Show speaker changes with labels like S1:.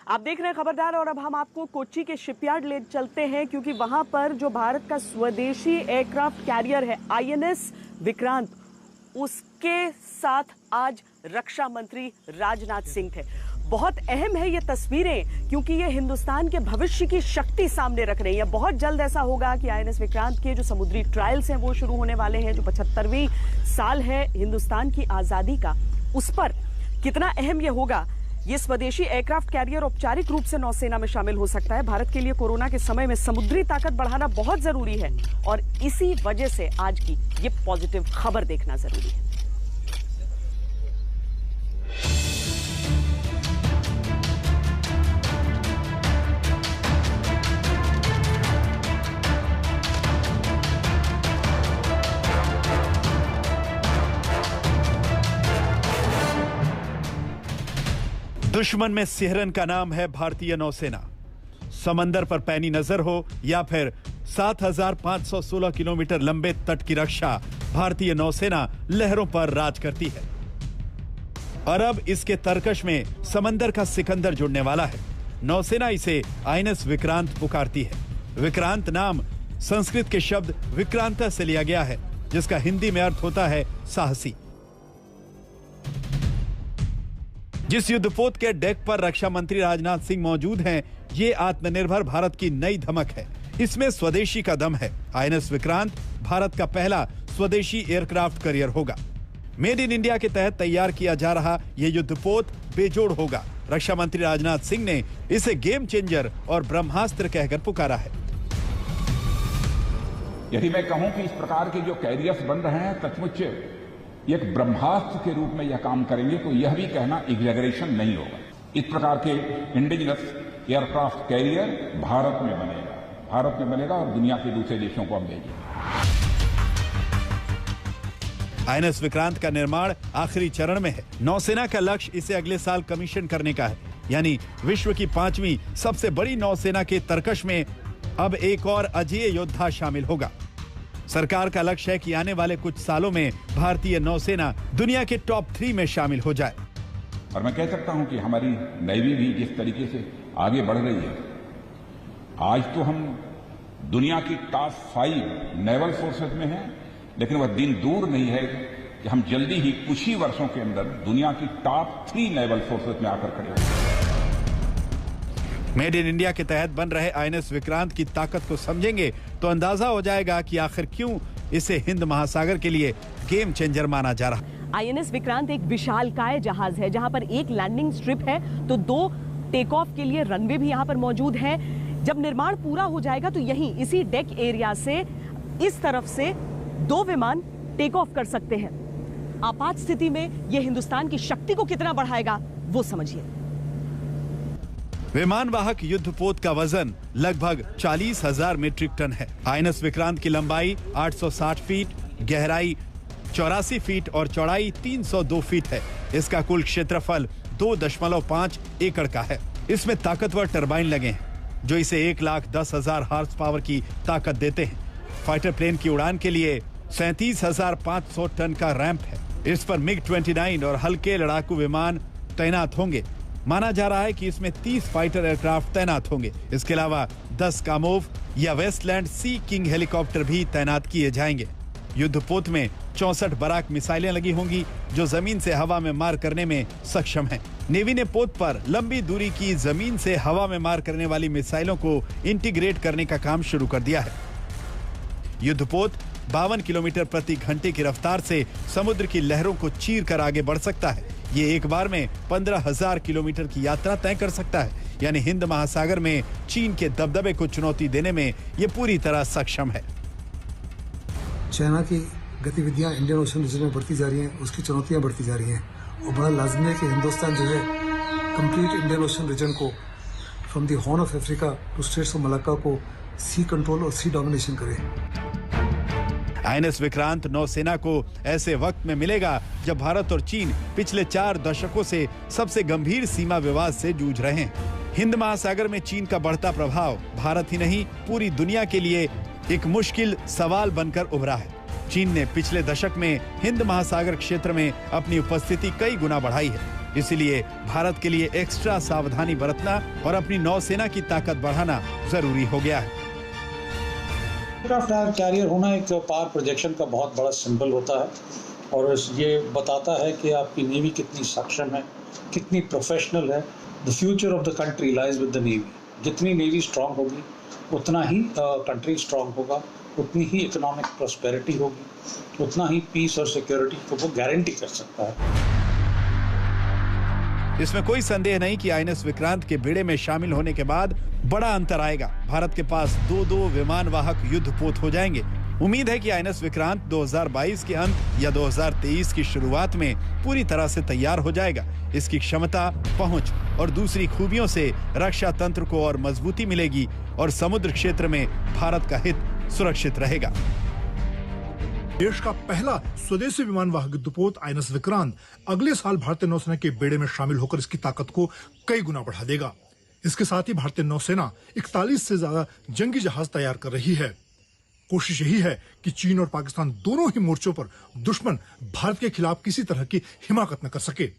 S1: आप देख रहे हैं खबरदार और अब हम आपको कोच्चि के शिपयार्ड ले चलते हैं क्योंकि वहां पर जो भारत का स्वदेशी एयरक्राफ्ट कैरियर है आईएनएस विक्रांत, उसके साथ आज रक्षा मंत्री राजनाथ सिंह थे। बहुत अहम है ये तस्वीरें क्योंकि ये हिंदुस्तान के भविष्य की शक्ति सामने रख रही है। बहुत जल्द ऐसा होगा कि आईएनएस विक्रांत के जो समुद्री ट्रायल्स हैं वो शुरू होने वाले हैं। जो 75वीं साल है हिंदुस्तान की आजादी का, उस पर कितना अहम ये होगा। ये स्वदेशी एयरक्राफ्ट कैरियर औपचारिक रूप से नौसेना में शामिल हो सकता है। भारत के लिए कोरोना के समय में समुद्री ताकत बढ़ाना बहुत जरूरी है और इसी वजह से आज की ये पॉजिटिव खबर देखना जरूरी है।
S2: दुश्मन में सिहरन का नाम है भारतीय नौसेना। समंदर पर पैनी नजर हो या फिर 7,516 किलोमीटर लंबे तट की रक्षा, भारतीय नौसेना लहरों पर राज करती है। और अब इसके तरकश में समंदर का सिकंदर जुड़ने वाला है। नौसेना इसे आईएनएस विक्रांत पुकारती है। विक्रांत नाम संस्कृत के शब्द विक्रांत से लिया गया है, जिसका हिंदी में अर्थ होता है साहसी। जिस युद्धपोत के डेक पर रक्षा मंत्री राजनाथ सिंह मौजूद हैं, ये आत्मनिर्भर भारत की नई धमक है। इसमें स्वदेशी का दम है। आईएनएस विक्रांत भारत का पहला स्वदेशी एयरक्राफ्ट कैरियर होगा। मेड इन इंडिया के तहत तैयार किया जा रहा यह युद्धपोत बेजोड़ होगा। रक्षा मंत्री राजनाथ सिंह ने इसे गेम चेंजर और ब्रह्मास्त्र कहकर पुकारा है।
S3: यदि मैं कहूं कि इस प्रकार के जो कैरियर्स बन रहे हैं सचमुच एक ब्रह्मास्त्र के रूप में यह काम करेंगे, तो यह भी कहना एग्जैगरेशन नहीं होगा। इस प्रकार के इंडिजिनस एयरक्राफ्ट कैरियर भारत में बनेगा और दुनिया के दूसरे देशों को हम भेजेंगे।
S2: आईएनएस विक्रांत का निर्माण आखिरी चरण में है। नौसेना का लक्ष्य इसे अगले साल कमीशन करने का है, यानी विश्व की 5वीं सबसे बड़ी नौसेना के तरकश में अब एक और अजेय योद्धा शामिल होगा। सरकार का लक्ष्य है कि आने वाले कुछ सालों में भारतीय नौसेना दुनिया के टॉप 3 में शामिल हो जाए।
S3: और मैं कह सकता हूं कि हमारी नेवी भी जिस तरीके से आगे बढ़ रही है, आज तो हम दुनिया की टॉप 5 नेवल फोर्सेस में हैं, लेकिन वह दिन दूर नहीं है कि हम जल्दी ही कुछ ही वर्षों के अंदर दुनिया की टॉप 3 नेवल फोर्सेस में आकर खड़े होंगे।
S2: मेड इन इंडिया के तहत बन रहे आईएनएस विक्रांत की ताकत को समझेंगे तो अंदाजा हो जाएगा कि आखिर क्यों इसे हिंद महासागर के लिए गेम चेंजर माना जा रहा है।
S1: आईएनएस विक्रांत एक विशालकाय जहाज है जहां पर एक लैंडिंग स्ट्रिप है तो 2 टेक ऑफ के लिए रनवे भी यहां पर मौजूद है। जब निर्माण पूरा हो जाएगा तो यहीं इसी डेक एरिया से इस तरफ से 2 विमान टेक ऑफ कर सकते हैं। आपात स्थिति में यह हिंदुस्तान की शक्ति को कितना बढ़ाएगा वो समझिए।
S2: विमान वाहक युद्धपोत का वजन लगभग 40,000 मीट्रिक टन है। आईएनएस विक्रांत की लंबाई 860 फीट, गहराई 84 फीट और चौड़ाई 302 फीट है। इसका कुल क्षेत्रफल 2.5 एकड़ का है। इसमें ताकतवर टरबाइन लगे हैं जो इसे 1,10,000 हॉर्स पावर की ताकत देते हैं। फाइटर प्लेन की उड़ान के लिए 37,500 टन का रैंप है। इस पर मिग-29 और हल्के लड़ाकू विमान तैनात होंगे। माना जा रहा है कि इसमें 30 फाइटर एयरक्राफ्ट तैनात होंगे। इसके अलावा 10 कामोव या वेस्टलैंड सी किंग हेलीकॉप्टर भी तैनात किए जाएंगे। युद्धपोत में 64 बराक मिसाइलें लगी होंगी जो जमीन से हवा में मार करने में सक्षम हैं। नेवी ने पोत पर लंबी दूरी की जमीन से हवा में मार करने वाली मिसाइलों को इंटीग्रेट करने का काम शुरू कर दिया है। युद्धपोत 52 किलोमीटर प्रति घंटे की रफ्तार से समुद्र की लहरों को चीर कर आगे बढ़ सकता है। ये एक बार में 15,000 किलोमीटर की यात्रा तय कर सकता है, यानी हिंद महासागर में चीन के दबदबे को चुनौती देने में ये पूरी तरह सक्षम है।
S4: चाइना की गतिविधियां इंडियन ओशन रीजन में बढ़ती जा रही हैं, उसकी चुनौतियां बढ़ती जा रही हैं और बड़ा लाजमी है कि हिंदुस्तान जो है कंप्लीट इंडियन ओशन रीजन को from the Horn of Africa to Straits of Malacca को सी कंट्रोल और सी डोमिनेशन करे।
S2: आईएनएस विक्रांत नौसेना को ऐसे वक्त में मिलेगा जब भारत और चीन पिछले 4 दशकों से सबसे गंभीर सीमा विवाद से जूझ रहे हैं। हिंद महासागर में चीन का बढ़ता प्रभाव भारत ही नहीं पूरी दुनिया के लिए एक मुश्किल सवाल बनकर उभरा है। चीन ने पिछले दशक में हिंद महासागर क्षेत्र में अपनी उपस्थिति कई गुना बढ़ाई है। इसलिए भारत के लिए एक्स्ट्रा सावधानी बरतना और अपनी नौसेना की ताकत बढ़ाना जरूरी हो गया है।
S5: एयरक्राफ्ट कैरियर होना एक पावर प्रोजेक्शन का बहुत बड़ा सिंबल होता है और ये बताता है कि आपकी नेवी कितनी सक्षम है, कितनी प्रोफेशनल है। The future of the country lies with the navy. जितनी नेवी स्ट्रांग होगी उतना ही कंट्री स्ट्रांग होगा, उतनी ही इकोनॉमिक प्रॉस्पेरिटी होगी, उतना ही पीस और सिक्योरिटी को वो गारंटी कर सकता है।
S2: इसमें कोई संदेह नहीं कि आईएनएस विक्रांत के बेड़े में शामिल होने के बाद बड़ा अंतर आएगा। भारत के पास 2 विमान वाहक युद्धपोत हो जाएंगे। उम्मीद है कि आईएनएस विक्रांत 2022 के अंत या 2023 की शुरुआत में पूरी तरह से तैयार हो जाएगा। इसकी क्षमता, पहुंच और दूसरी खूबियों से रक्षा तंत्र को और मजबूती मिलेगी और समुद्र क्षेत्र में भारत का हित सुरक्षित रहेगा।
S6: देश का पहला स्वदेशी विमान वाहक युद्धपोत आईएनएस विक्रांत अगले साल भारतीय नौसेना के बेड़े में शामिल होकर इसकी ताकत को कई गुना बढ़ा देगा। इसके साथ ही भारतीय नौसेना 41 से ज्यादा जंगी जहाज तैयार कर रही है। कोशिश यही है कि चीन और पाकिस्तान दोनों ही मोर्चों पर दुश्मन भारत के खिलाफ किसी तरह की हिमाकत न कर सके।